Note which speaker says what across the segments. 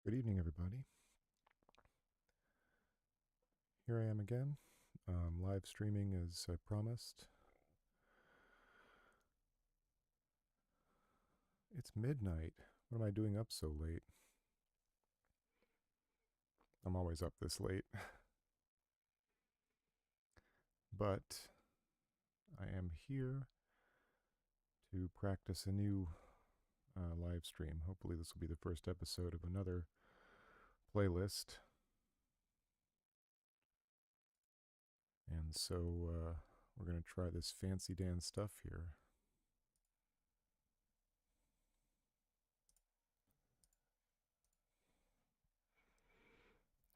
Speaker 1: Good evening, everybody. Here I am again, live streaming as I promised. It's midnight. What am I doing up so late? I'm always up this late. But I am here to practice a new live stream. Hopefully, this will be the first episode of another playlist. And so we're going to try this Fancy Dan stuff here.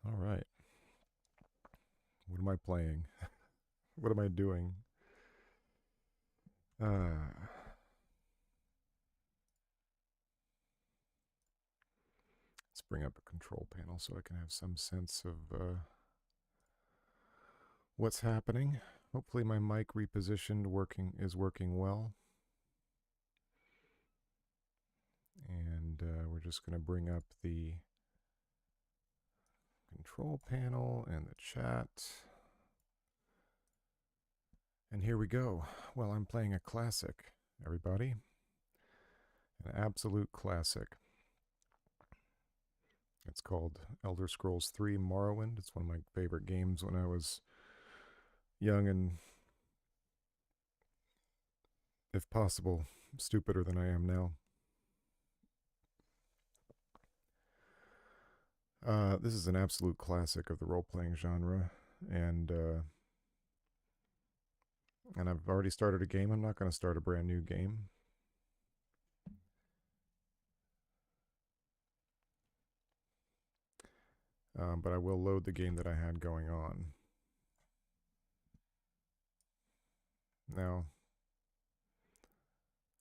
Speaker 1: All right. What am I playing? What am I doing? Let's bring up a control panel so I can have some sense of what's happening. Hopefully my mic repositioned is working well. And we're just going to bring up the control panel and the chat. And here we go. Well, I'm playing a classic, everybody. An absolute classic. It's called Elder Scrolls 3 Morrowind. It's one of my favorite games when I was young and, if possible, stupider than I am now. This is an absolute classic of the role-playing genre, and I've already started a game. I'm not going to start a brand new game. But I will load the game that I had going on. Now,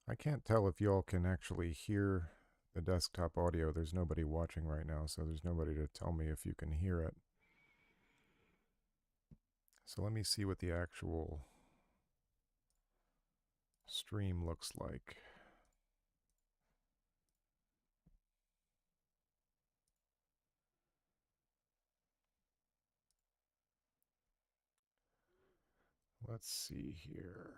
Speaker 1: I can't tell if y'all can actually hear the desktop audio. There's nobody watching right now, so there's nobody to tell me if you can hear it. So let me see what the actual stream looks like. Let's see here.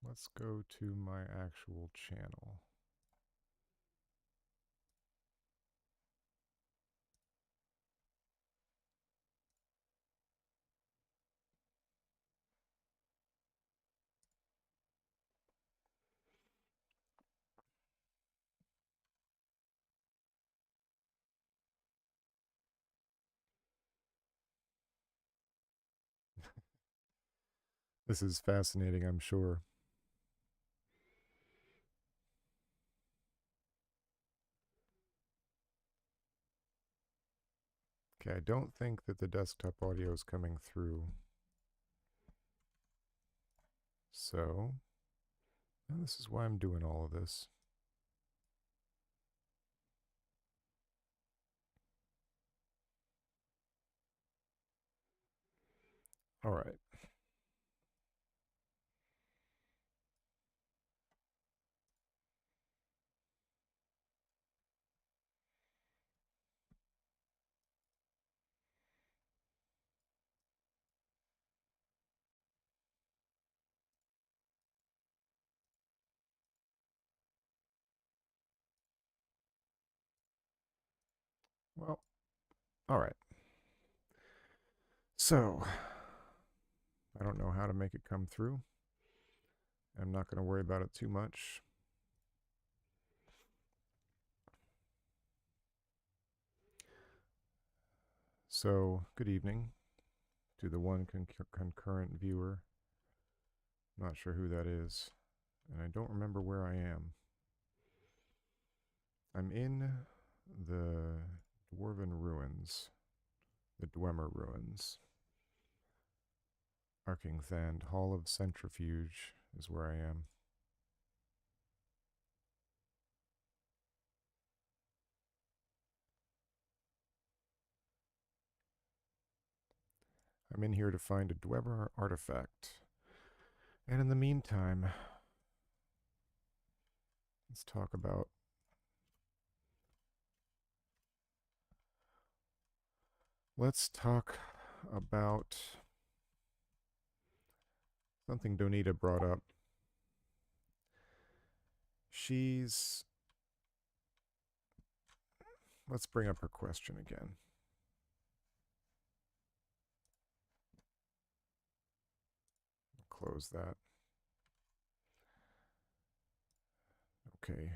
Speaker 1: Let's go to my actual channel. This is fascinating, I'm sure. Okay, I don't think that the desktop audio is coming through. So, and this is why I'm doing all of this. All right. Well, all right. So, I don't know how to make it come through. I'm not going to worry about it too much. So, good evening to the one concurrent viewer. Not sure who that is, and I don't remember where I am. I'm in the Dwarven Ruins, the Dwemer Ruins. Arkingthand, Hall of Centrifuge is where I am. I'm in here to find a Dwemer artifact. And in the meantime, let's talk about something Donita brought up. Let's bring up her question again. Close that. Okay.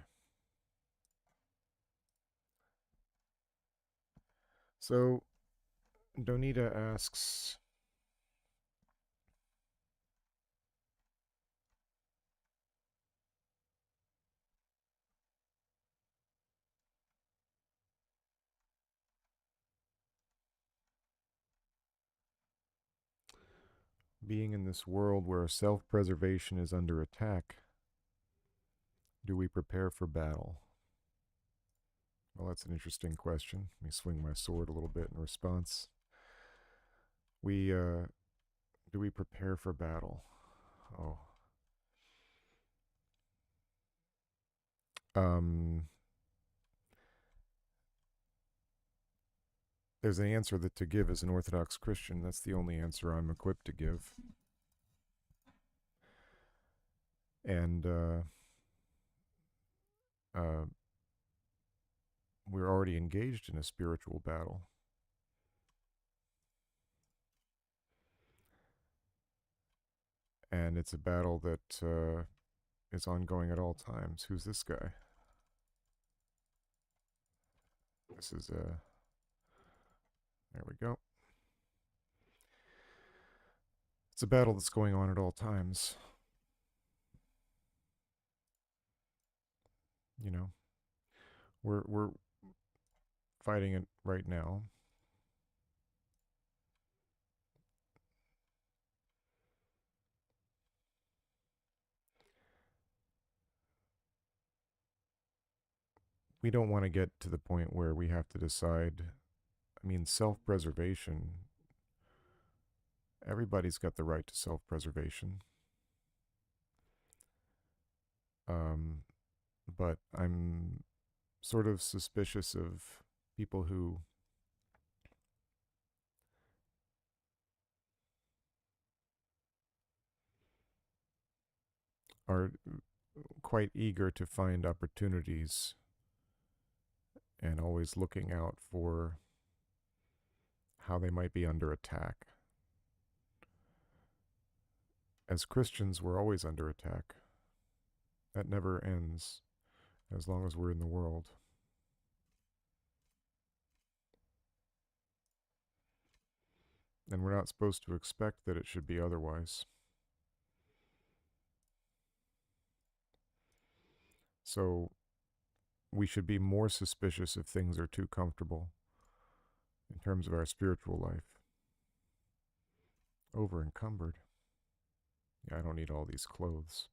Speaker 1: So Donita asks, being in this world where self-preservation is under attack, do we prepare for battle? Well, that's an interesting question. Let me swing my sword a little bit in response. Do we prepare for battle? Oh. There's an answer that to give as an Orthodox Christian. That's the only answer I'm equipped to give. And we're already engaged in a spiritual battle. And it's a battle that is ongoing at all times. Who's this guy? This is there we go. It's a battle that's going on at all times. You know, we're fighting it right now. We don't want to get to the point where we have to decide. I mean, self-preservation, everybody's got the right to self-preservation. But I'm sort of suspicious of people who are quite eager to find opportunities and always looking out for how they might be under attack. As Christians, we're always under attack. That never ends as long as we're in the world. And we're not supposed to expect that it should be otherwise. So we should be more suspicious if things are too comfortable in terms of our spiritual life. Over encumbered. Yeah, I don't need all these clothes.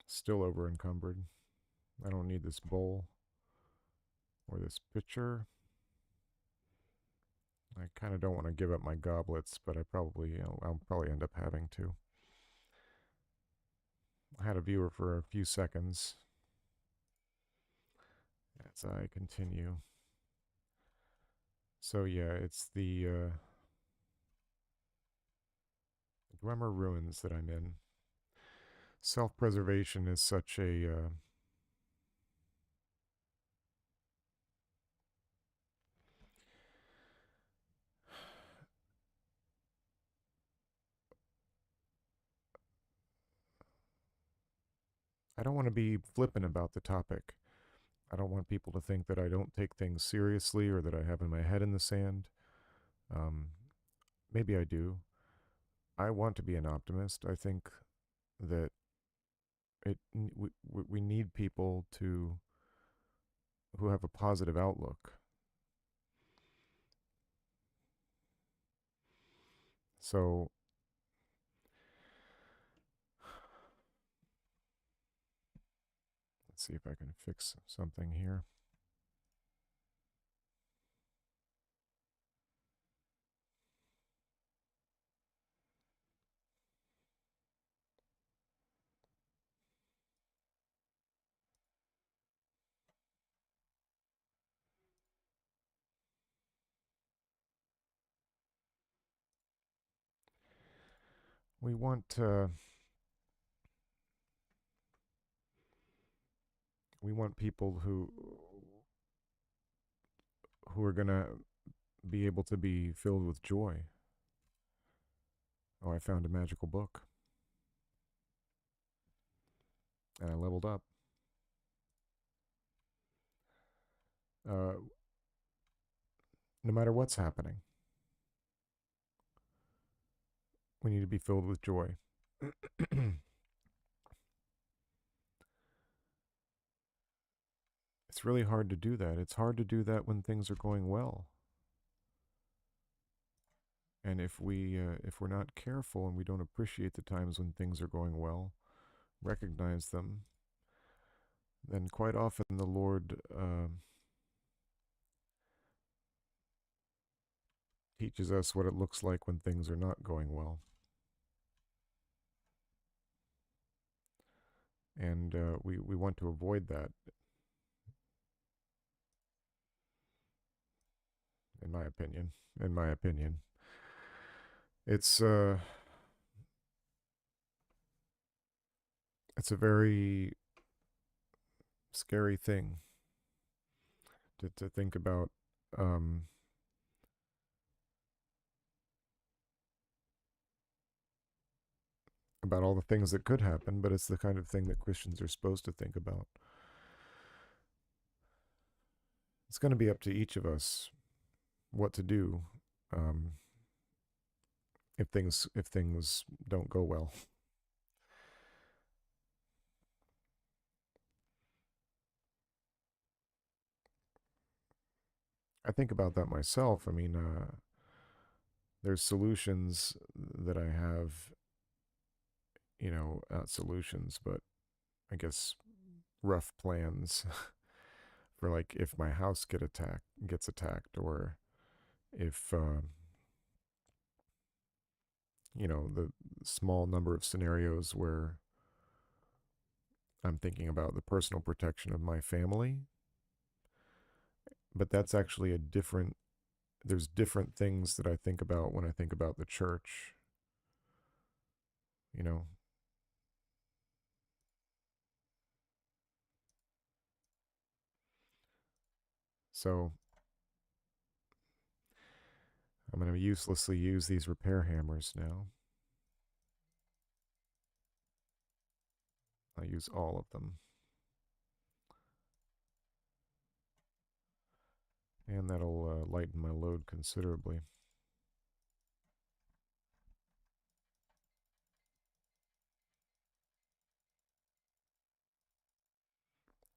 Speaker 1: Still over encumbered. I don't need this bowl or this pitcher. I kind of don't want to give up my goblets, but I'll probably end up having to. I had a viewer for a few seconds as I continue. So yeah, it's the Dwemer Ruins that I'm in. Self-preservation is such a I don't want to be flippant about the topic. I don't want people to think that I don't take things seriously or that I have my head in the sand. Maybe I do. I want to be an optimist. I think that we need people who have a positive outlook. So let's see if I can fix something here. we want people who are going to be able to be filled with joy. Oh, I found a magical book. And I leveled up. No matter what's happening, we need to be filled with joy. It's really hard to do that. It's hard to do that when things are going well. And if we're not careful and we don't appreciate the times when things are going well, recognize them, then quite often the Lord teaches us what it looks like when things are not going well. And we want to avoid that, in my opinion. It's a very scary thing to think about. About all the things that could happen, but it's the kind of thing that Christians are supposed to think about. It's going to be up to each of us what to do if things don't go well. I think about that myself. I mean, there's solutions that I have, not solutions, but I guess rough plans for, like, if my house gets attacked, or if the small number of scenarios where I'm thinking about the personal protection of my family. But that's actually there's different things that I think about when I think about the church. You know, so I'm going to uselessly use these repair hammers now. I'll use all of them. And that'll lighten my load considerably.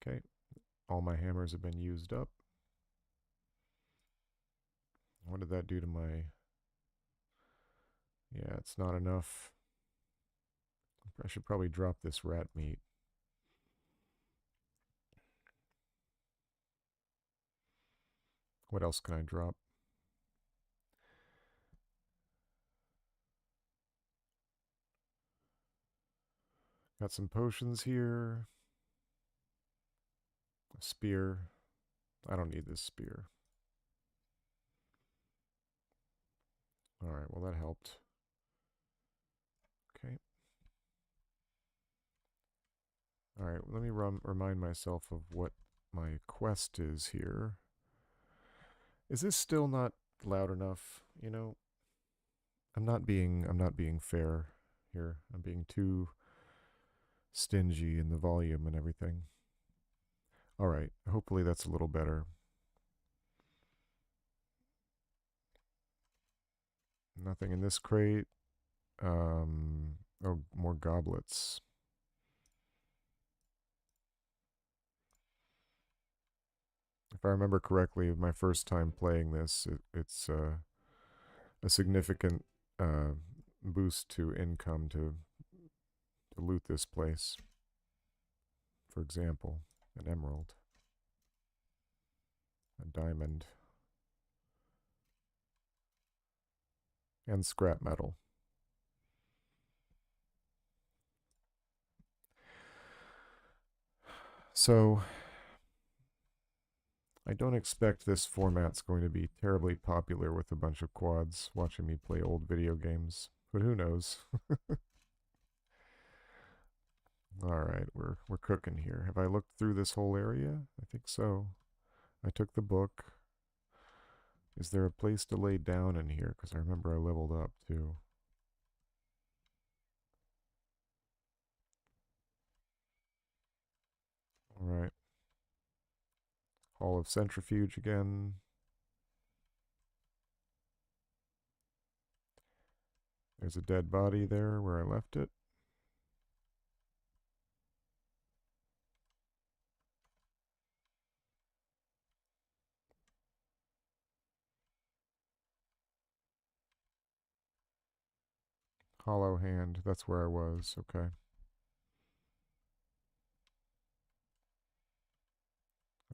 Speaker 1: Okay, all my hammers have been used up. What did that do to my... Yeah, it's not enough. I should probably drop this rat meat. What else can I drop? Got some potions here. A spear. I don't need this spear. Alright, well that helped. Okay. Alright, let me remind myself of what my quest is here. Is this still not loud enough? I'm not being fair here. I'm being too stingy in the volume and everything. Alright, hopefully that's a little better. Nothing in this crate. Oh, more goblets. If I remember correctly, my first time playing this, it's a significant boost to income to loot this place. For example, an emerald, a diamond, and scrap metal. So I don't expect this format's going to be terribly popular with a bunch of quads watching me play old video games. But who knows? All right, we're cooking here. Have I looked through this whole area? I think so. I took the book. Is there a place to lay down in here? Because I remember I leveled up too. All right. Hall of Centrifuge again. There's a dead body there where I left it. Hollow Hand, that's where I was. Okay.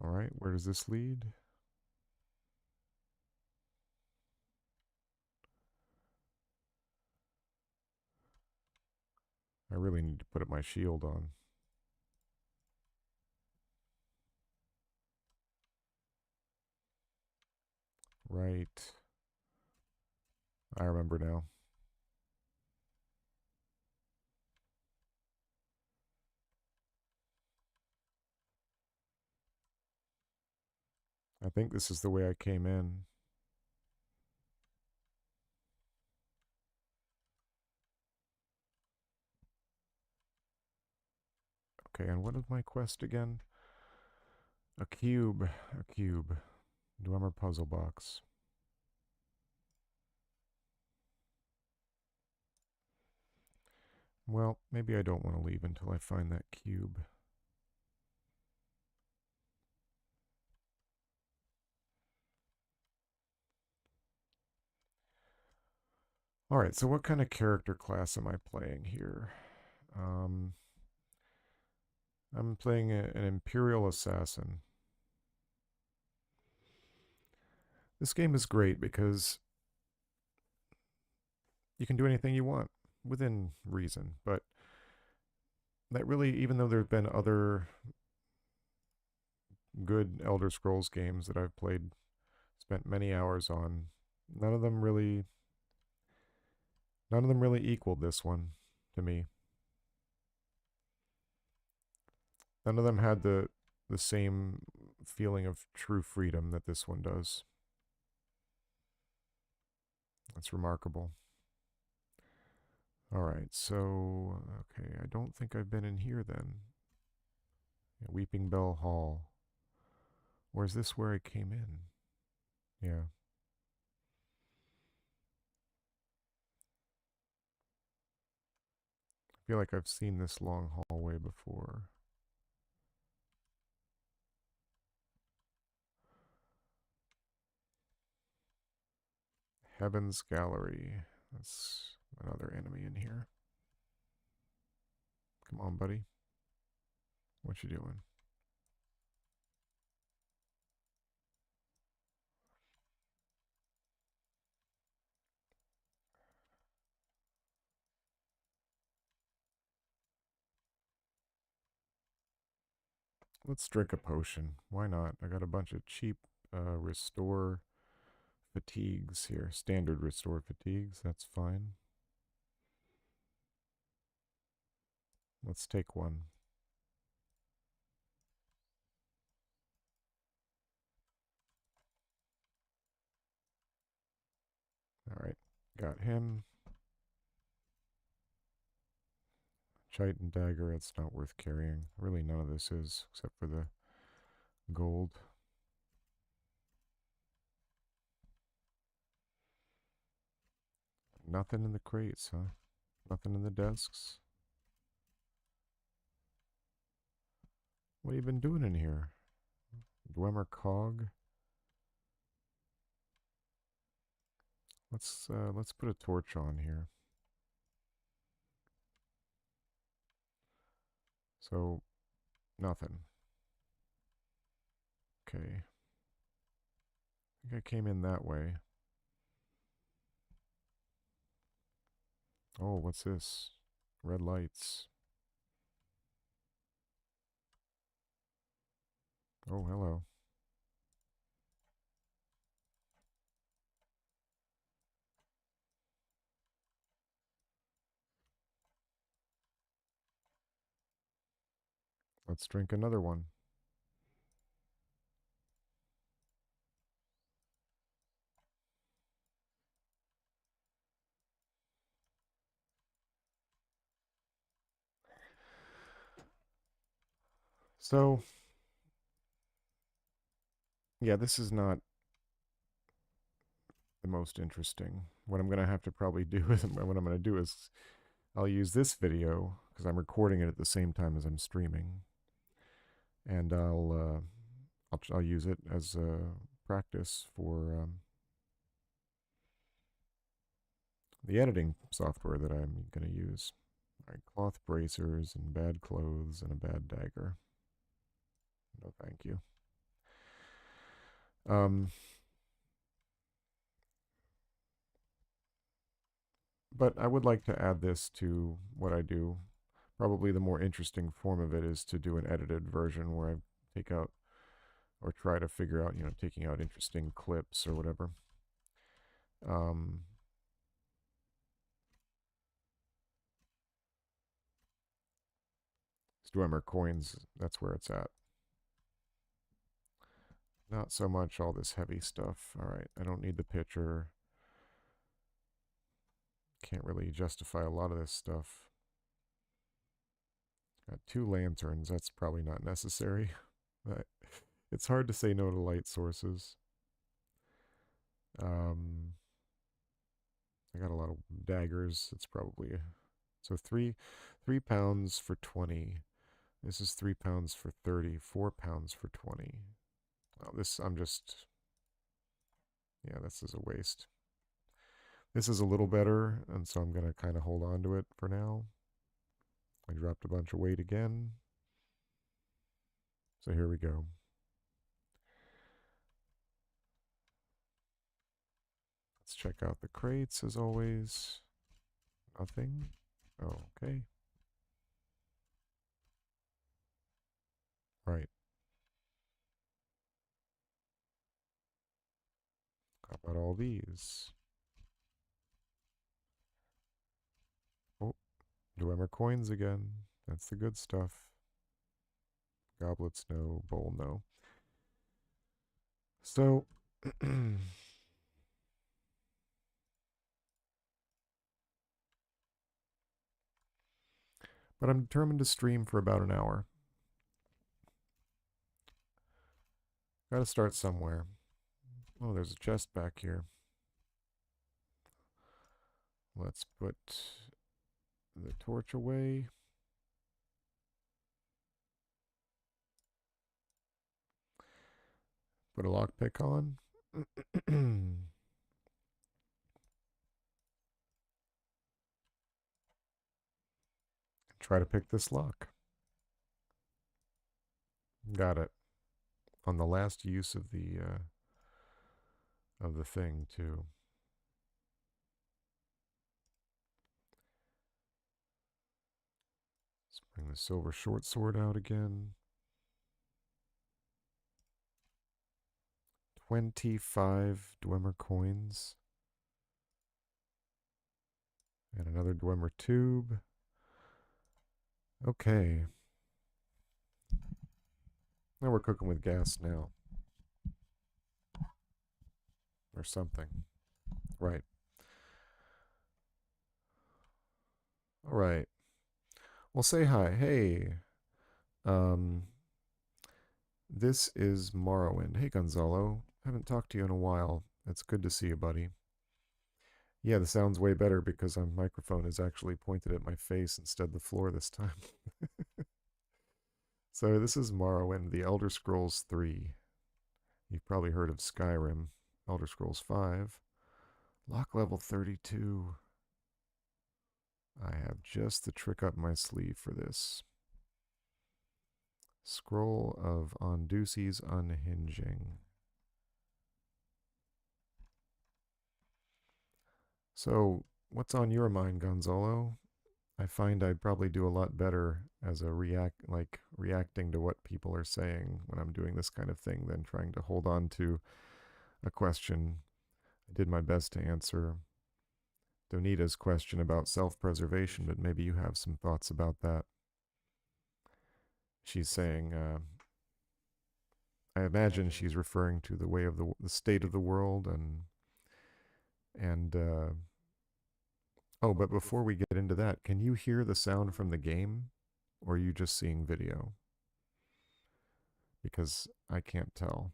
Speaker 1: All right, where does this lead? I really need to put up my shield on. Right. I remember now. I think this is the way I came in. Okay, and what is my quest again? A cube. A cube. Dwemer puzzle box. Well, maybe I don't want to leave until I find that cube. All right, so what kind of character class am I playing here? I'm playing an Imperial Assassin. This game is great because you can do anything you want within reason, but that really, even though there have been other good Elder Scrolls games that I've played, spent many hours on, none of them really equaled this one to me. None of them had the same feeling of true freedom that this one does. That's remarkable. All right, so okay, I don't think I've been in here then. Yeah, Weeping Bell Hall. Or is this where I came in? Yeah. I feel like I've seen this long hallway before. Heaven's Gallery. That's another enemy in here. Come on, buddy. What you doing? Let's drink a potion. Why not? I got a bunch of cheap restore fatigues here. Standard restore fatigues. That's fine. Let's take one. All right. Got him. Chitin dagger. It's not worth carrying. Really, none of this is, except for the gold. Nothing in the crates, huh? Nothing in the desks. What have you been doing in here? Dwemer cog. Let's put a torch on here. So nothing. Okay. I think I came in that way. Oh, what's this? Red lights. Oh, hello. Let's drink another one. So, yeah, this is not the most interesting. What I'm going to have to probably do is what I'm going to do is I'll use this video because I'm recording it at the same time as I'm streaming, and I'll use it as a practice for the editing software that I'm going to use. All right, cloth bracers and bad clothes and a bad dagger. No, thank you. Um, but I would like to add this to what I do. Probably the more interesting form of it is to do an edited version where I take out or try to figure out, taking out interesting clips or whatever. Um, Dwemer coins, that's where it's at. Not so much all this heavy stuff. All right, I don't need the picture. Can't really justify a lot of this stuff. Got 2 lanterns. That's probably not necessary. But it's hard to say no to light sources. I got a lot of daggers. It's probably so 3 pounds for 20. This is 3 pounds for 30. 4 pounds for 20. Well, this this is a waste. This is a little better, and so I'm gonna kind of hold on to it for now. I dropped a bunch of weight again. So here we go. Let's check out the crates as always. Nothing. Oh, okay. Right. How about all these? Oh, Dwemer coins again. That's the good stuff. Goblets no, bowl no. So, but I'm determined to stream for about an hour. Gotta start somewhere. Oh, there's a chest back here. Let's put the torch away. Put a lockpick on. Try to pick this lock. Got it. On the last use of the thing too. Let's bring the silver short sword out again. 25 Dwemer coins. And another Dwemer tube. Okay. Now we're cooking with gas now. Or something. Right. All right. Well, say hi. Hey. This is Morrowind. Hey, Gonzalo. Haven't talked to you in a while. It's good to see you, buddy. Yeah, the sound's way better because my microphone is actually pointed at my face instead of the floor this time. So this is Morrowind, the Elder Scrolls 3. You've probably heard of Skyrim, Elder Scrolls 5. Lock level 32. I have just the trick up my sleeve for this. Scroll of Ondusi's Unhinging. So, what's on your mind, Gonzalo? I find I probably do a lot better as a reacting to what people are saying when I'm doing this kind of thing than trying to hold on to a question. I did my best to answer Donita's question about self-preservation, but maybe you have some thoughts about that. she's saying, I imagine she's referring to the way of the state of the world and oh, but before we get into that, can you hear the sound from the game, or are you just seeing video? Because I can't tell.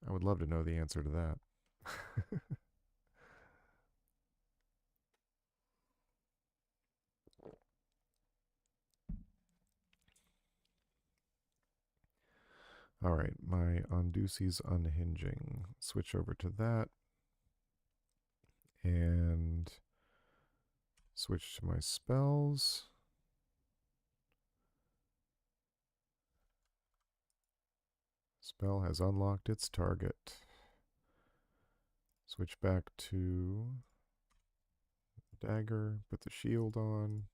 Speaker 1: I would love to know the answer to that. All right, my Ondusi's unhinging. Switch over to that and switch to my spells. Spell has unlocked its target. Switch back to dagger, put the shield on,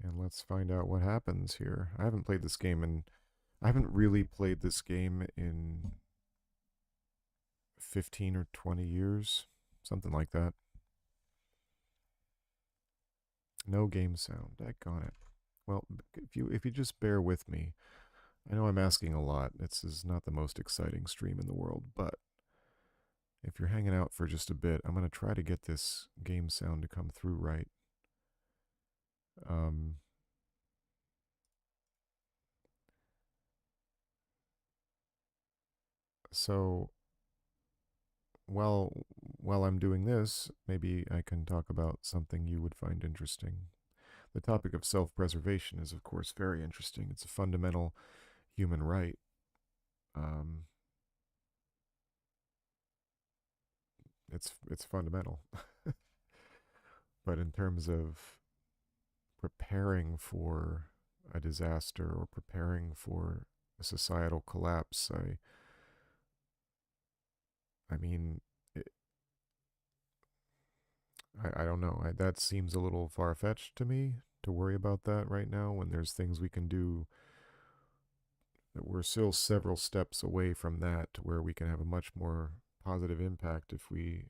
Speaker 1: and let's find out what happens here. I haven't played this game in I haven't really played this game in 15 or 20 years, something like that. No game sound. Daggone it. Well, if you just bear with me, I know I'm asking a lot. This is not the most exciting stream in the world, but if you're hanging out for just a bit, I'm going to try to get this game sound to come through right. Um, so while I'm doing this, maybe I can talk about something you would find interesting. The topic of self-preservation is, of course, very interesting. It's a fundamental human right. Um, it's fundamental. But in terms of preparing for a disaster or preparing for a societal collapse, I mean, I don't know. That seems a little far fetched to me to worry about that right now when there's things we can do that we're still several steps away from that to where we can have a much more positive impact if we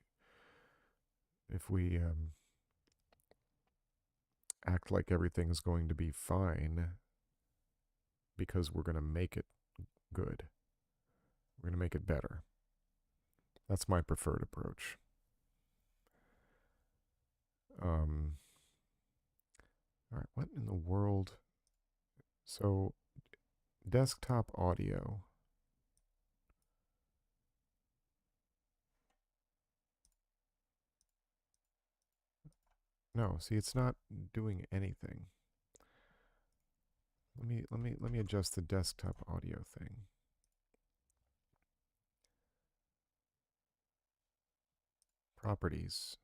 Speaker 1: act like everything's going to be fine because we're going to make it good. We're going to make it better. That's my preferred approach. Um, all right, what in the world? So, desktop audio. No, see, it's not doing anything. Let me adjust the desktop audio thing. Properties.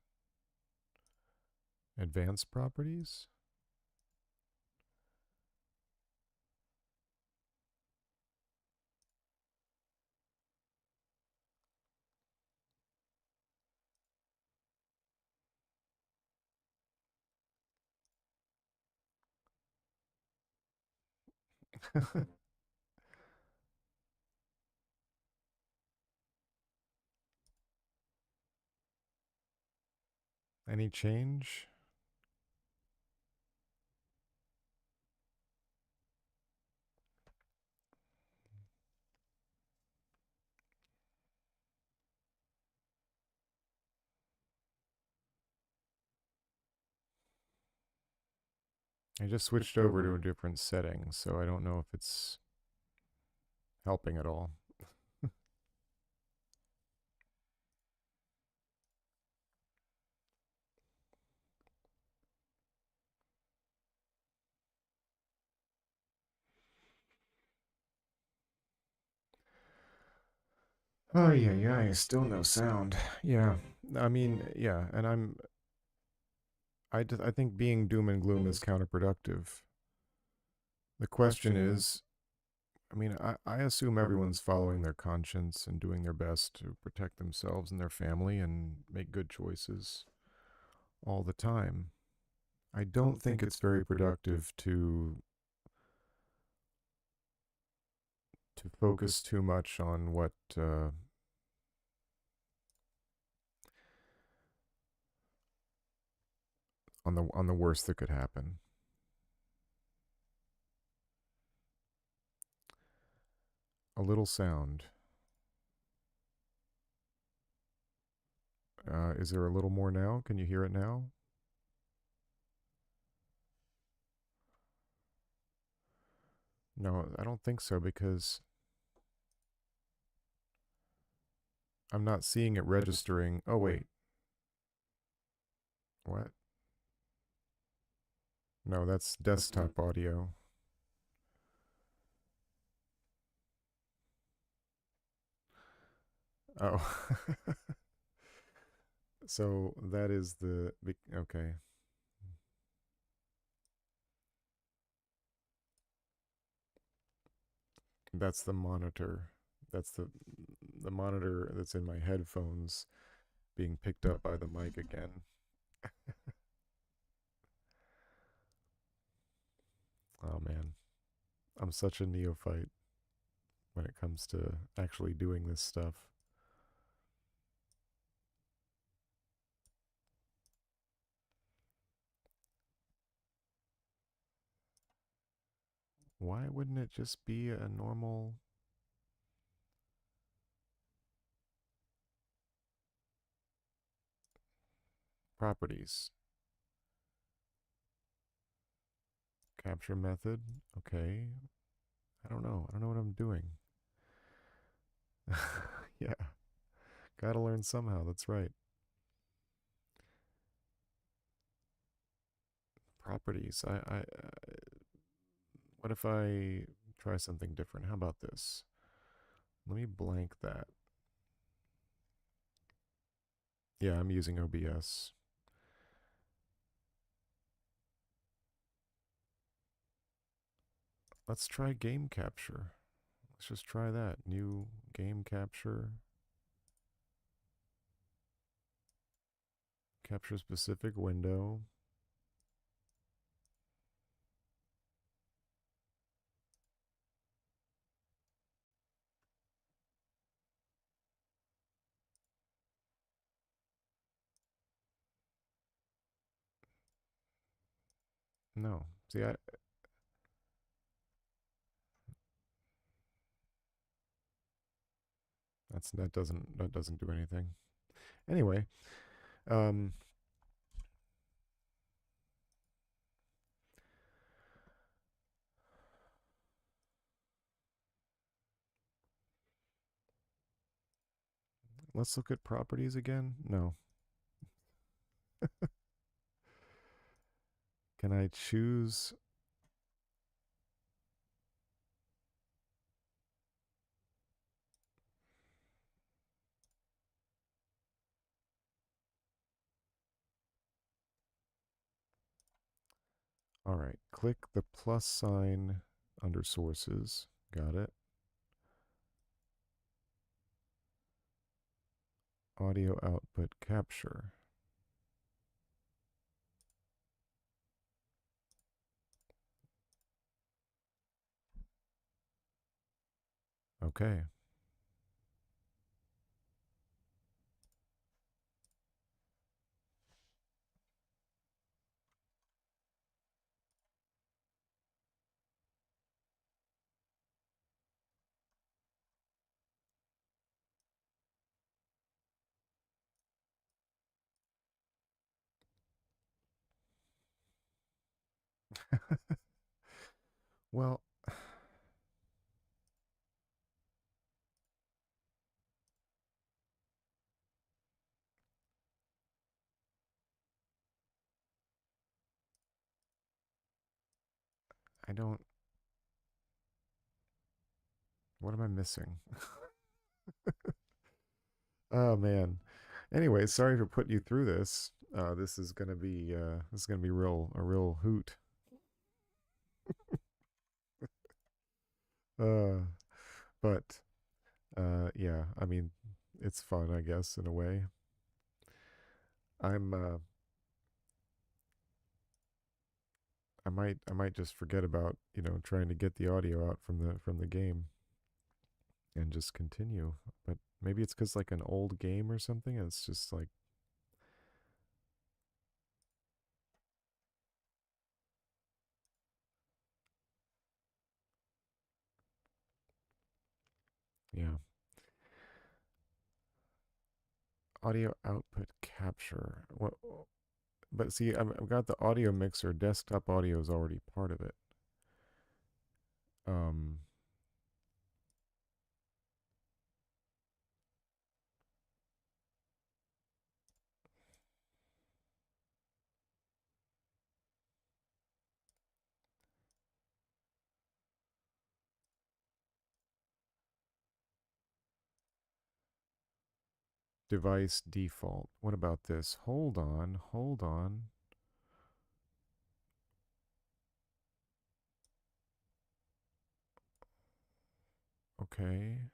Speaker 1: Advanced properties? Any change? I just switched over to a different setting, so I don't know if it's helping at all. Oh yeah, still no sound. Yeah, I mean, yeah, and I think being doom and gloom is counterproductive. The question is, I mean, I assume everyone's following their conscience and doing their best to protect themselves and their family and make good choices all the time. I don't think it's very productive to focus too much on what on the worst that could happen. A little sound. Is there a little more now? Can you hear it now? No, I don't think so because I'm not seeing it registering. Oh, wait. What? No, that's desktop audio. Oh. So that is the. Okay. That's the monitor. That's the monitor that's in my headphones being picked up by the mic again. Oh man, I'm such a neophyte when it comes to actually doing this stuff. Why wouldn't it just be a normal properties? Capture method? Okay. I don't know. I don't know what I'm doing. Yeah. Gotta learn somehow. That's right. Properties. What if I try something different? How about this? Let me blank that. Yeah, I'm using OBS. Let's try game capture. Let's just try that. New game capture. Capture specific window. No. See, that doesn't do anything. Anyway, um let's look at properties again. No. Can I choose? All right. Click the plus sign under sources. Got it. Audio output capture. Okay. Well, I don't. What am I missing? Oh man. Anyway, sorry for putting you through this. This is gonna be real a real hoot. Uh, but yeah, I mean, it's fun, I guess, in a way. I'm I might just forget about trying to get the audio out from the game and just continue. But maybe it's because like an old game or something. And it's just like Yeah. Audio output capture. What? But see, I've got the audio mixer. Desktop audio is already part of it. Um, device default. What about this? Hold on, hold on. Okay.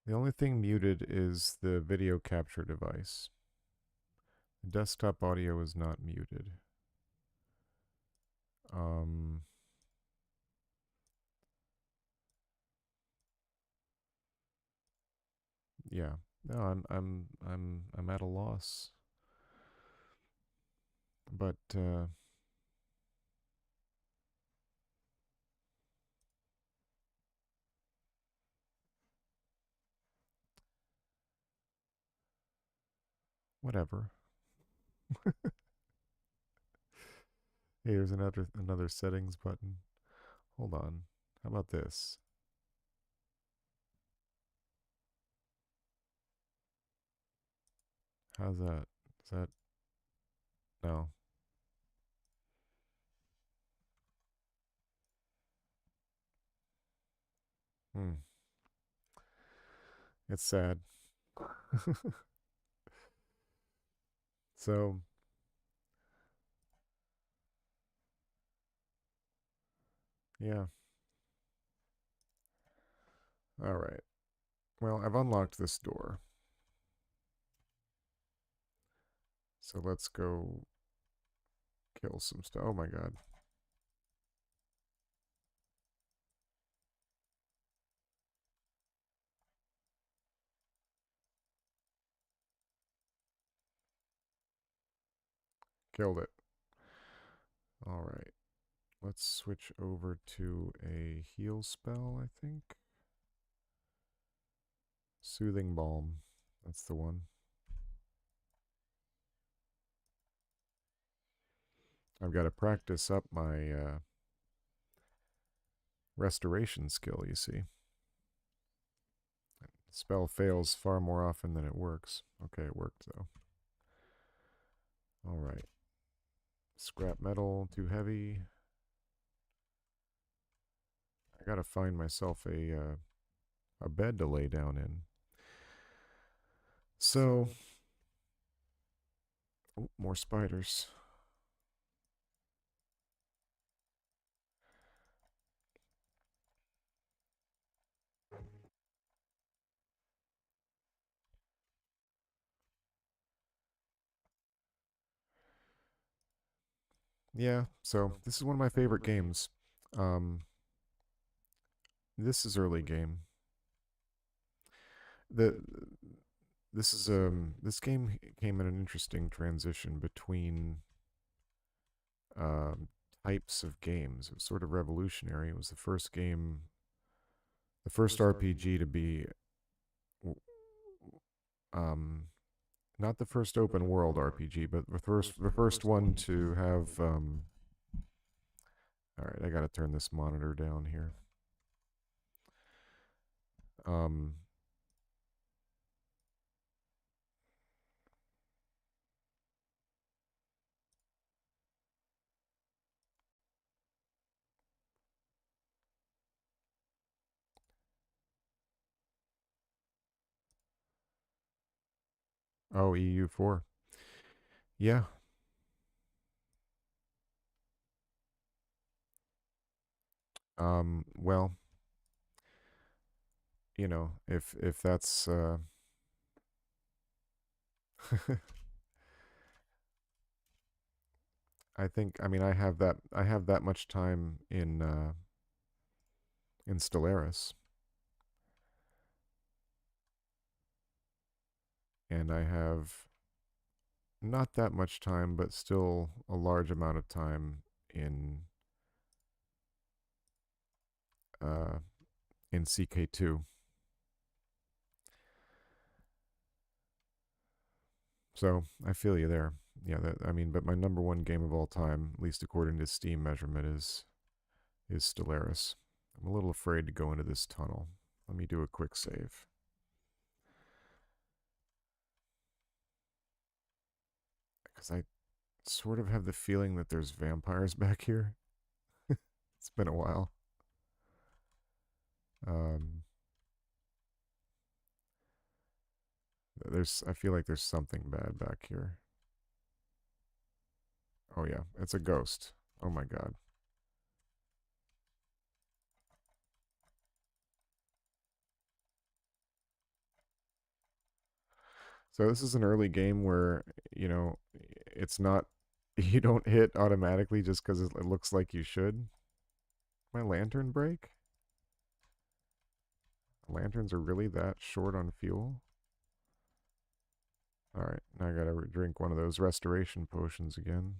Speaker 1: The only thing muted is the video capture device. The desktop audio is not muted. Um, yeah. No, I'm at a loss. But whatever. Here's another settings button. Hold on. How about this? How's that? Is that no? Hmm. It's sad. So, yeah. All right. Well, I've unlocked this door. So let's go kill some stuff. Oh my god. Killed it. All right. Let's switch over to a heal spell, I think. Soothing Balm. That's the one. I've got to practice up my restoration skill, you see. Spell fails far more often than it works. Okay, it worked though. All right. Scrap metal, too heavy. I gotta find myself a bed to lay down in. So, oh, more spiders. Yeah, so this is one of my favorite games. Um, this is early game. The this game came in an interesting transition between um, types of games. It was sort of revolutionary. It was the first game, the first RPG to be um, not the first open world RPG, but the first one to have. All right, I got to turn this monitor down here. Um, oh, EU4. Yeah. Well, if that's I think I mean I have that much time in in Stellaris. And I have not that much time, but still a large amount of time in uh, in CK2. So I feel you there. Yeah, I mean, but my number one game of all time, at least according to Steam measurement, is Stellaris. I'm a little afraid to go into this tunnel. Let me do a quick save. Because I sort of have the feeling that there's vampires back here. It's been a while. Um, I feel like there's something bad back here. Oh yeah, it's a ghost. Oh my god. So this is an early game where, you know, it's not, you don't hit automatically just because it looks like you should. My lantern break? Lanterns are really that short on fuel? Alright, now I gotta drink one of those restoration potions again.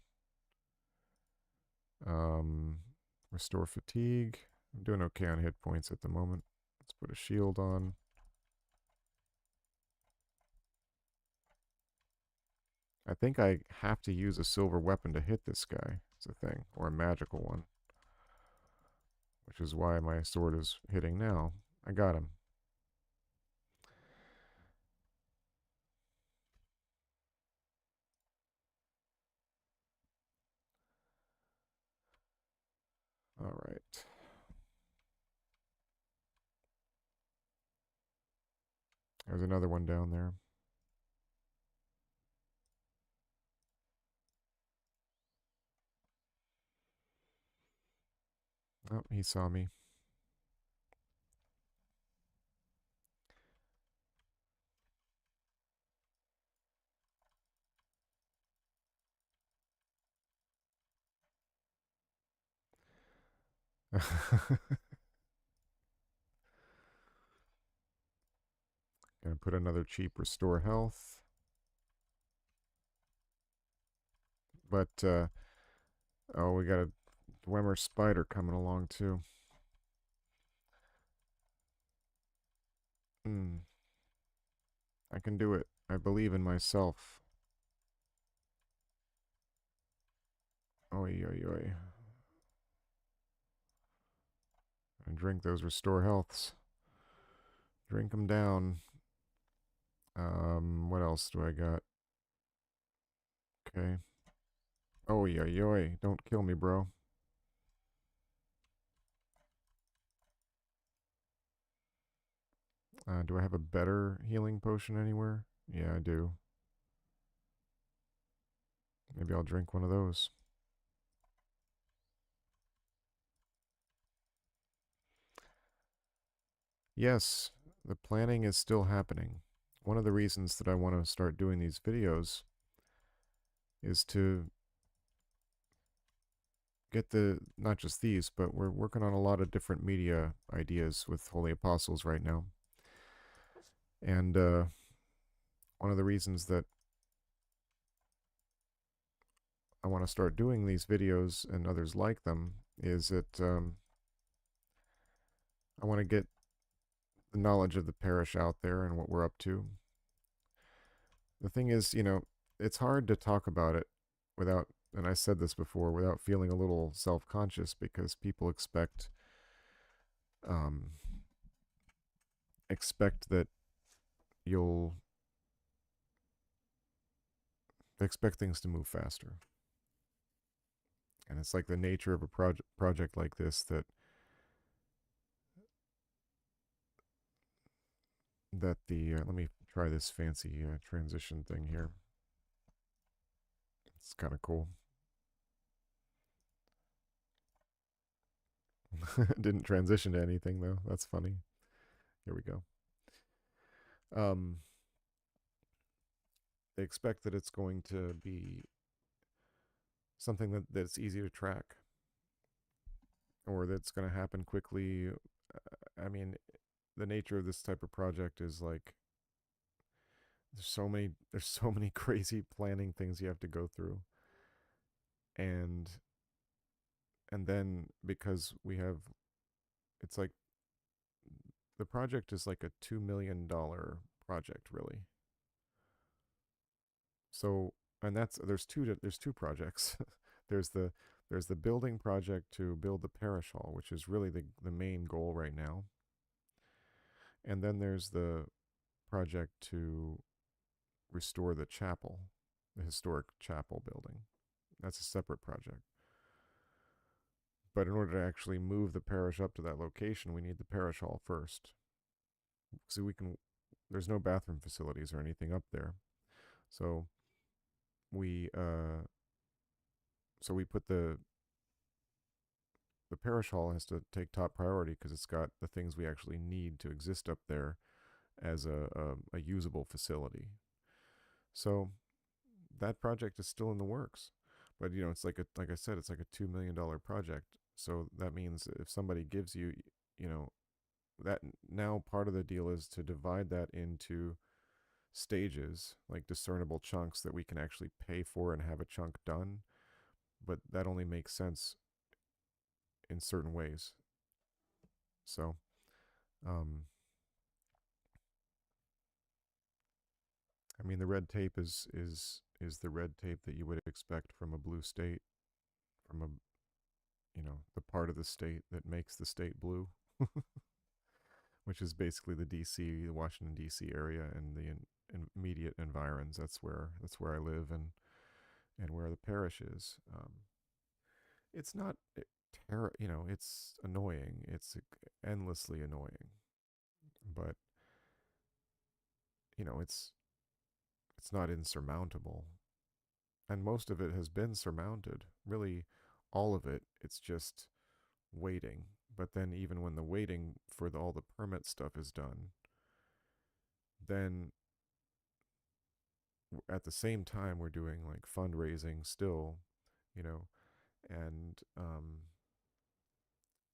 Speaker 1: Restore fatigue. I'm doing okay on hit points at the moment. Let's put a shield on. I think I have to use a silver weapon to hit this guy. It's a thing. Or a magical one. Which is why my sword is hitting now. I got him. Alright. There's another one down there. Oh, he saw me. Gonna put another cheap restore health. But, oh, we got a Dwemer spider coming along too. I can do it. I believe in myself. Oi, oi, oi. And drink those restore healths. Drink them down. What else do I got? Okay. Oi, oi, oi. Don't kill me, bro. Do I have a better healing potion anywhere? Yeah, I do. Maybe I'll drink one of those. Yes, the planning is still happening. One of the reasons that I want to start doing these videos is to get not just these, but we're working on a lot of different media ideas with Holy Apostles right now. And one of the reasons that I want to start doing these videos and others like them is that I want to get the knowledge of the parish out there and what we're up to. The thing is, it's hard to talk about it without, and I said this before, without feeling a little self-conscious because people um, expect that you'll expect things to move faster. And it's like the nature of a project like this that the let me try this fancy transition thing here. It's kind of cool. Didn't transition to anything though. That's funny. Here we go. They expect that it's going to be something that's easy to track or that's going to happen quickly I mean, the nature of this type of project is like there's so many crazy planning things you have to go through, and then because we have, it's like the project is like a $2 million project really. So, and that's there's two projects. there's the there's the building project to build the parish hall, which is really the main goal right now. And then there's the project to restore the chapel, the historic chapel building. That's a separate project. But in order to actually move the parish up to that location, we need the parish hall first. So there's no bathroom facilities or anything up there. So we, we put the parish hall has to take top priority because it's got the things we actually need to exist up there as a usable facility. So that project is still in the works, but it's like I said, it's like a $2 million project. So that means if somebody gives you, you know, that now part of the deal is to divide that into stages, like discernible chunks that we can actually pay for and have a chunk done. But that only makes sense in certain ways. So, um, I mean, the red tape is the red tape that you would expect from a blue state, from a the part of the state that makes the state blue, which is basically the Washington D.C. area and the immediate environs. That's where I live and where the parish is. It's not it's annoying. It's endlessly annoying, but it's not insurmountable. And most of it has been surmounted. Really, all of it. It's just waiting. But then, even when the waiting for all the permit stuff is done, then at the same time we're doing like fundraising still, you know, and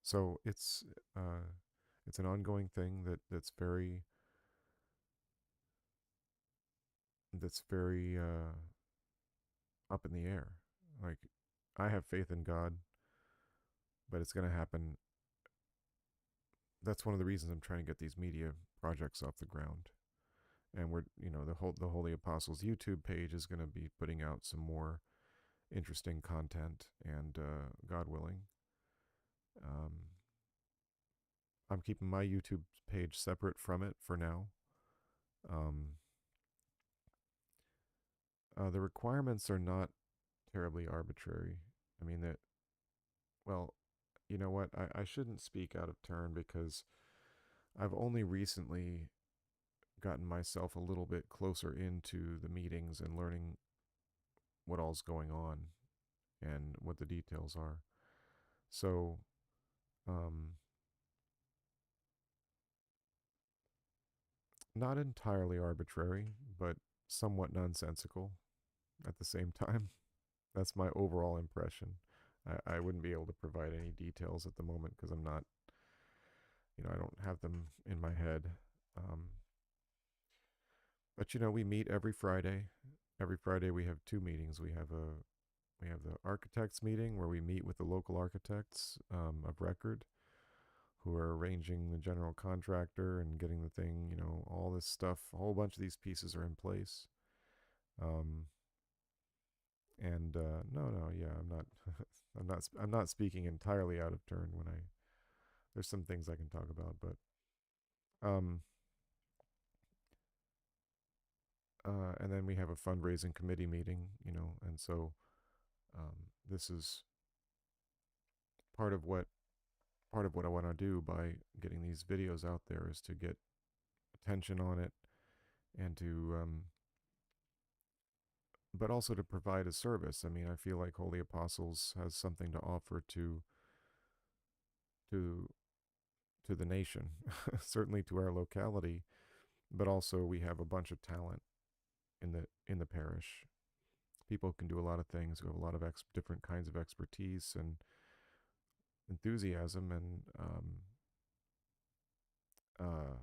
Speaker 1: so it's an ongoing thing that's very up in the air. Like, I have faith in God, but it's going to happen. That's one of the reasons I'm trying to get these media projects off the ground. And the Holy Apostles YouTube page is going to be putting out some more interesting content, and God willing, um, I'm keeping my YouTube page separate from it for now. Um, the requirements are not terribly arbitrary. I mean that. Well, you know what? I shouldn't speak out of turn because I've only recently gotten myself a little bit closer into the meetings and learning what all's going on and what the details are. So, um, not entirely arbitrary, but somewhat nonsensical at the same time. That's my overall impression. I wouldn't be able to provide any details at the moment because I'm not, I don't have them in my head. Um, but we meet every Friday. Every Friday we have two meetings. We have the architects meeting where we meet with the local architects of record who are arranging the general contractor and getting the thing, all this stuff. A whole bunch of these pieces are in place. Um, and no, yeah, I'm not speaking entirely out of turn when I. There's some things I can talk about, but um, and then we have a fundraising committee meeting, and so this is part of what I want to do by getting these videos out there is to get attention on it and to but also to provide a service. I mean, I feel like Holy Apostles has something to offer to to the nation, certainly to our locality, but also we have a bunch of talent in the parish. People can do a lot of things who have a lot of different kinds of expertise and enthusiasm, and uh,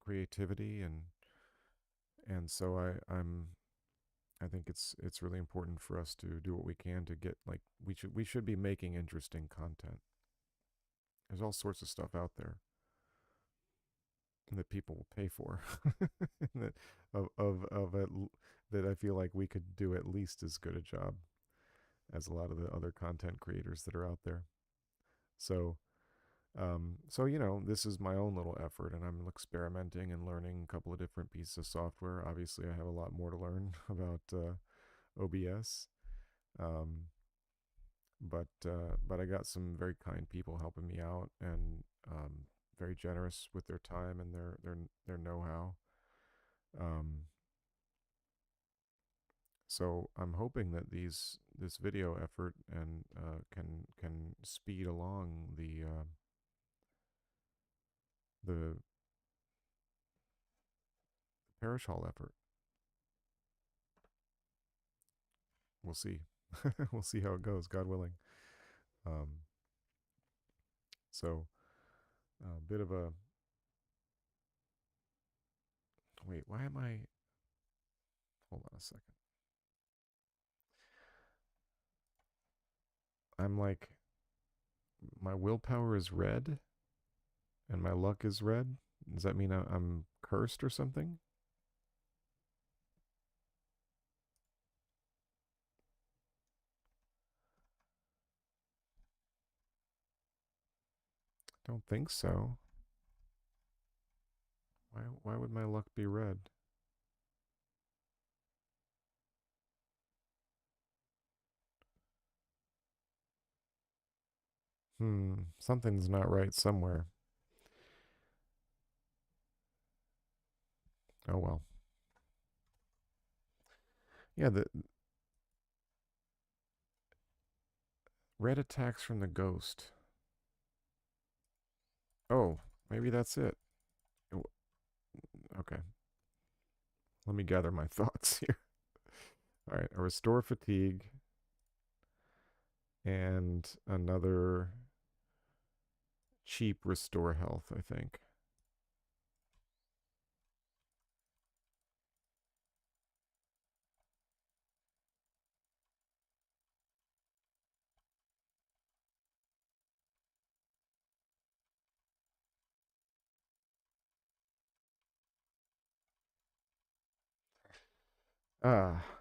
Speaker 1: creativity, and so I think it's really important for us to do what we can to get, like, we should be making interesting content. There's all sorts of stuff out there that people will pay for, that of it, that I feel like we could do at least as good a job as a lot of the other content creators that are out there. So this is my own little effort, and I'm experimenting and learning a couple of different pieces of software. Obviously, I have a lot more to learn about OBS, um, but I got some very kind people helping me out, and very generous with their time and their know-how. Um, so I'm hoping that this video effort and can speed along the parish hall effort. We'll see. We'll see how it goes, God willing. Um, so a bit of a wait. Why am I? Hold on a second. I'm like, my willpower is red and my luck is red. Does that mean I'm cursed or something? Don't think so. Why would my luck be red? Something's not right somewhere. Oh well. Yeah, the red attacks from the ghost. Oh, maybe that's it. Okay. Let me gather my thoughts here. All right, a restore fatigue and another cheap restore health, I think.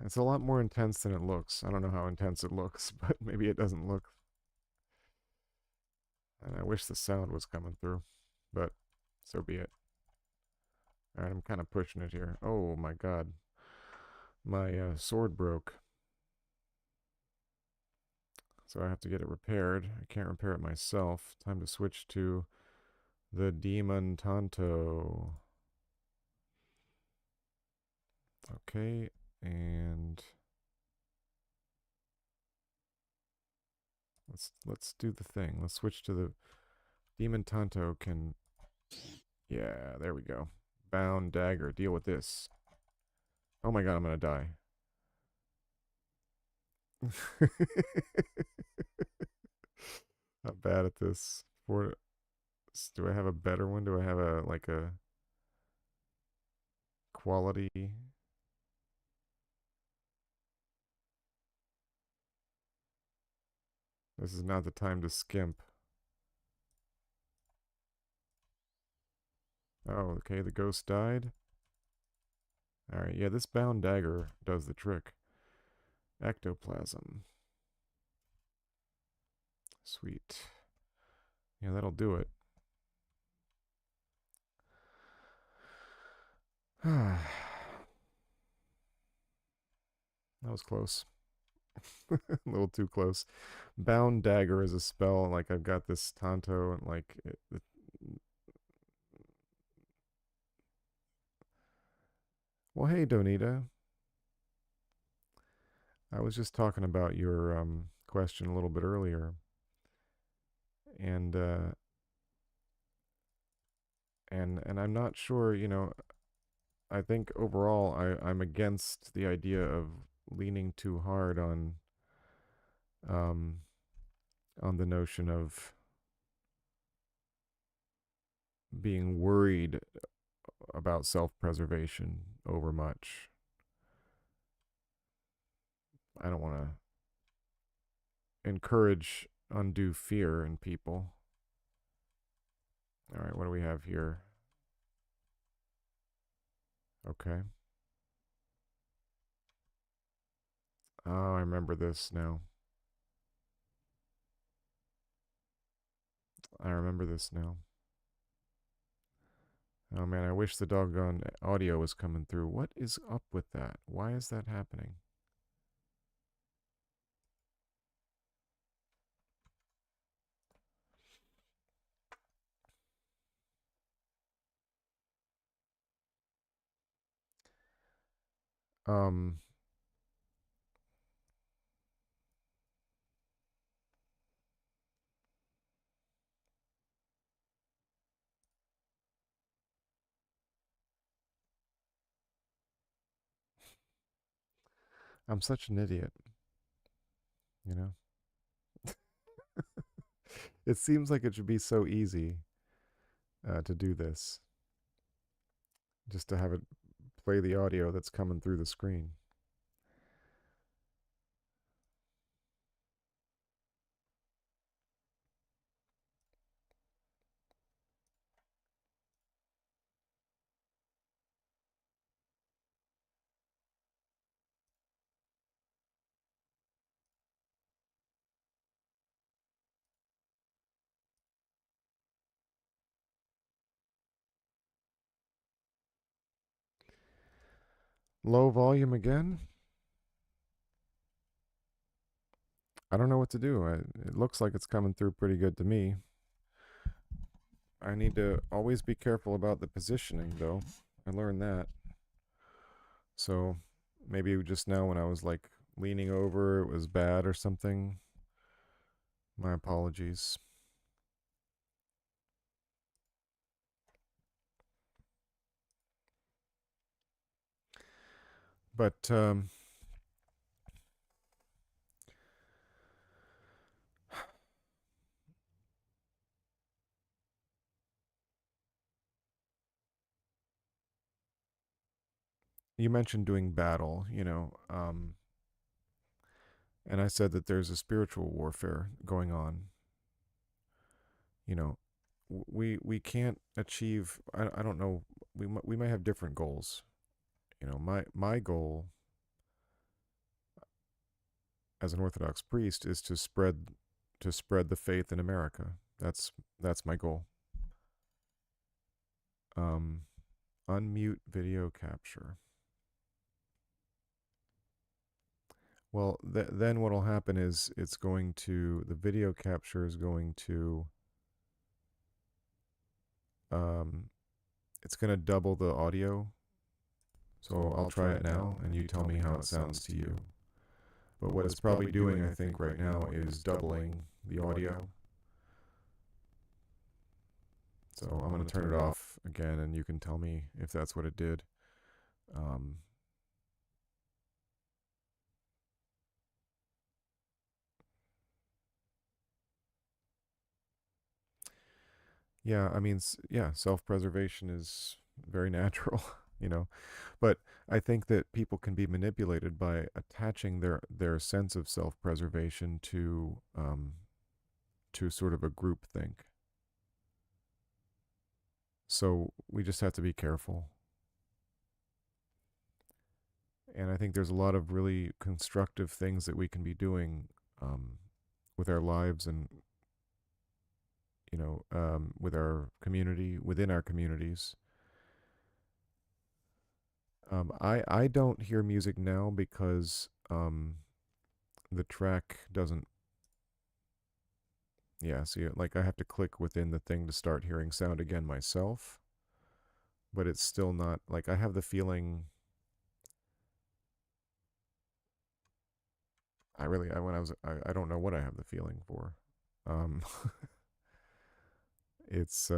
Speaker 1: It's a lot more intense than it looks. I don't know how intense it looks, but maybe it doesn't look. And I wish the sound was coming through, but so be it. All right, I'm kind of pushing it here. Oh my god. My sword broke. So I have to get it repaired. I can't repair it myself. Time to switch to the Demon Tanto. Okay, and let's do the thing. Let's switch to the Demon Tanto can. Yeah, there we go. Bound dagger. Deal with this. Oh my god, I'm gonna die. Not bad at this. Do I have a better one? Do I have a like a quality? This is not the time to skimp. Oh, okay, the ghost died. Alright, yeah, this bound dagger does the trick. Ectoplasm. Sweet. Yeah, that'll do it. That was close. A little too close. Bound dagger is a spell. Like, I've got this Tanto, and like well, hey, Donita. I was just talking about your question a little bit earlier, and and I'm not sure. I think overall, I'm against the idea of leaning too hard um, on the notion of being worried about self-preservation over much. I don't want to encourage undue fear in people. All right, what do we have here? Okay. Oh, I remember this now. I remember this now. Oh man, I wish the doggone audio was coming through. What is up with that? Why is that happening? Um, I'm such an idiot, you know? It seems like it should be so easy to do this, just to have it play the audio that's coming through the screen. Low volume again? I don't know what to do. It looks like it's coming through pretty good to me. I need to always be careful about the positioning, though. I learned that. So maybe just now when I was like leaning over, it was bad or something. My apologies. But you mentioned doing battle, and I said that there's a spiritual warfare going on. You know, we can't achieve. I don't know. We might have different goals. My goal as an Orthodox priest is to spread the faith in America. That's my goal. Um, unmute video capture. Well, then what'll happen is the video capture is going to um, it's going to double the audio. So I'll try it now, and you tell me how it sounds to you. But what it's probably doing, I think, right now is doubling the audio. So I'm going to turn it off again, and you can tell me if that's what it did. Um, yeah, I mean, yeah, self-preservation is very natural, you know. But I think that people can be manipulated by attaching their sense of self-preservation to sort of a group think. So we just have to be careful. And I think there's a lot of really constructive things that we can be doing um, with our lives and with our community, within our communities. I don't hear music now because the track doesn't. Yeah, see, like I have to click within the thing to start hearing sound again myself, but it's still not like I have the feeling. When I was I don't know what I have the feeling for. Um, it's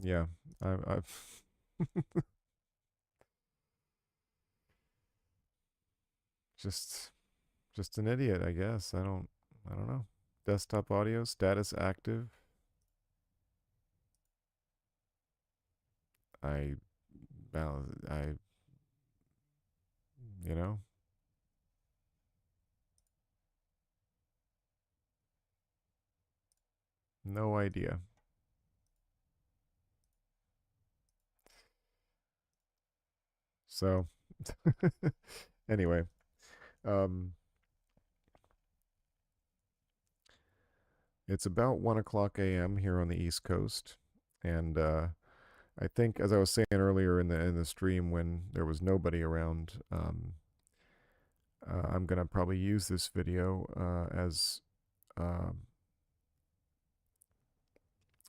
Speaker 1: Yeah, I've just just an idiot, I guess. I don't know. Desktop audio status active. I well, I you know, no idea. So anyway, um, it's about 1 o'clock a.m. here on the East Coast, and I think, as I was saying earlier in the stream when there was nobody around, I'm gonna probably use this video um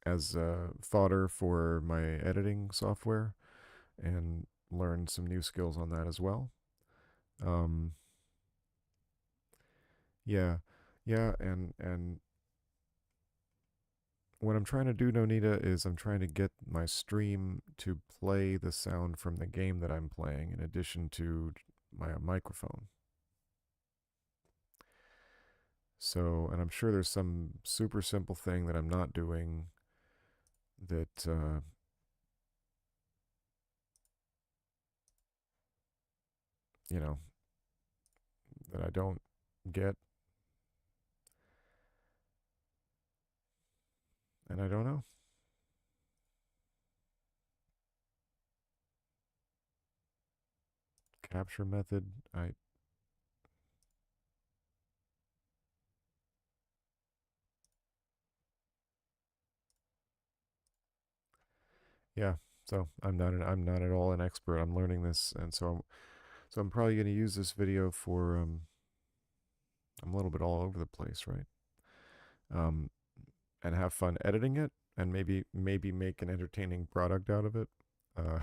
Speaker 1: as fodder for my editing software and learn some new skills on that as well. Um, yeah, yeah, and what I'm trying to do, Nonita, is I'm trying to get my stream to play the sound from the game that I'm playing in addition to my microphone. So, and I'm sure there's some super simple thing that I'm not doing that, you know, that I don't get, and I don't know. Capture method, yeah. So I'm not at all an expert. I'm learning this, and so I'm probably going to use this video for, I'm a little bit all over the place, right? Um, and have fun editing it, and maybe make an entertaining product out of it. Uh,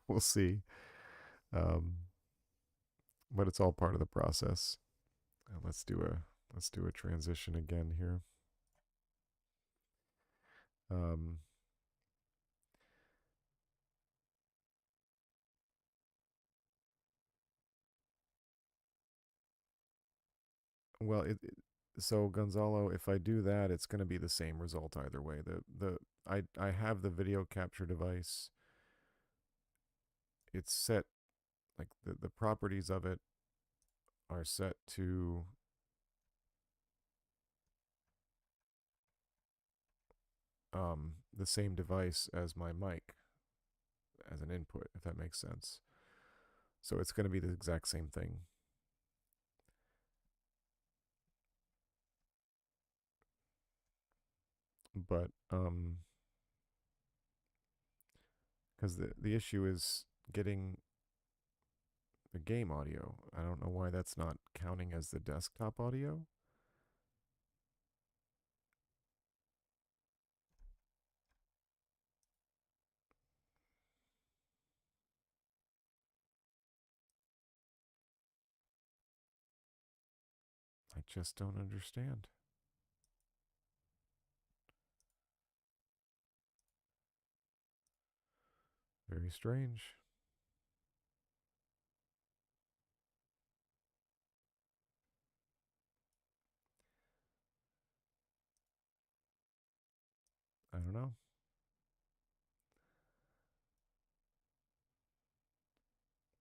Speaker 1: we'll see. Um, but it's all part of the process. Let's do a transition again here. Um, well, so Gonzalo, if I do that, it's going to be the same result either way. I have the video capture device. It's set, like the properties of it are set to the same device as my mic as an input, if that makes sense. So it's going to be the exact same thing. But because the issue is getting the game audio. I don't know why that's not counting as the desktop audio. I just don't understand. Very strange. I don't know.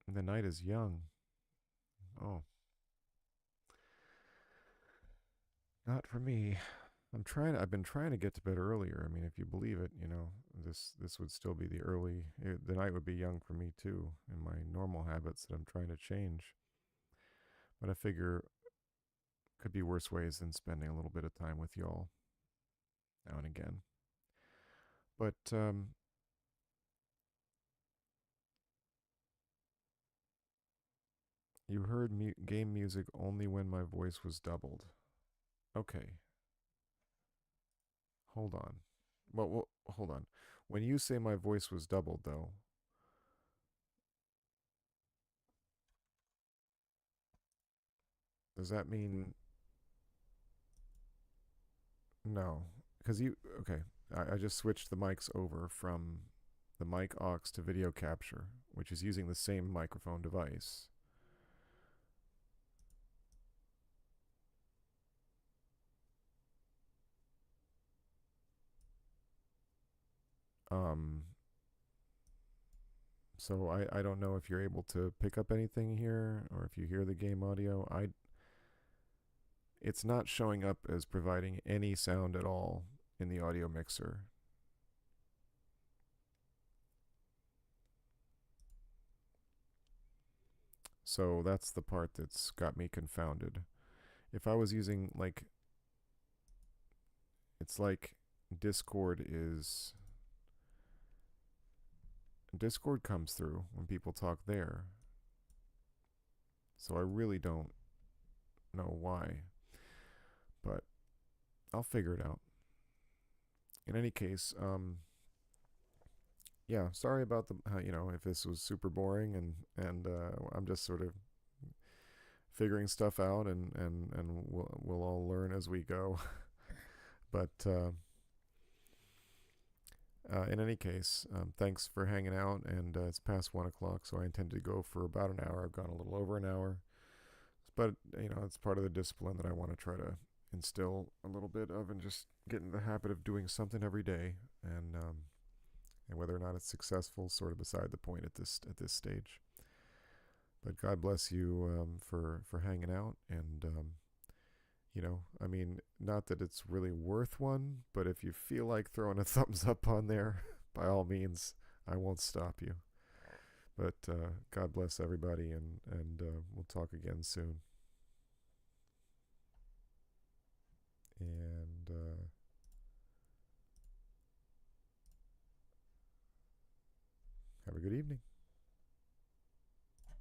Speaker 1: The night is young. Oh, not for me. I've been trying to get to bed earlier. I mean, if you believe it, this would still be the night would be young for me too, in my normal habits that I'm trying to change. But I figure could be worse ways than spending a little bit of time with y'all now and again. But you heard game music only when my voice was doubled. Okay, hold on. Hold on. When you say my voice was doubled, though, does that mean no? Because you okay? I just switched the mics over from the mic aux to video capture, which is using the same microphone device. Um, so I don't know if you're able to pick up anything here or if you hear the game audio. It's not showing up as providing any sound at all in the audio mixer. So that's the part that's got me confounded. If I was using, like, it's like Discord comes through when people talk there. So I really don't know why, but I'll figure it out. In any case, yeah, sorry about if this was super boring and I'm just sort of figuring stuff out and we'll all learn as we go. But in any case, thanks for hanging out, and it's past 1 o'clock, so I intend to go for about an hour. I've gone a little over an hour, but it's part of the discipline that I want to try to instill a little bit of, and just get in the habit of doing something every day, and whether or not it's successful, sort of beside the point at this stage. But God bless you for hanging out, and I mean, not that it's really worth one, but if you feel like throwing a thumbs up on there, by all means, I won't stop you. But God bless everybody, and we'll talk again soon. And have a good evening.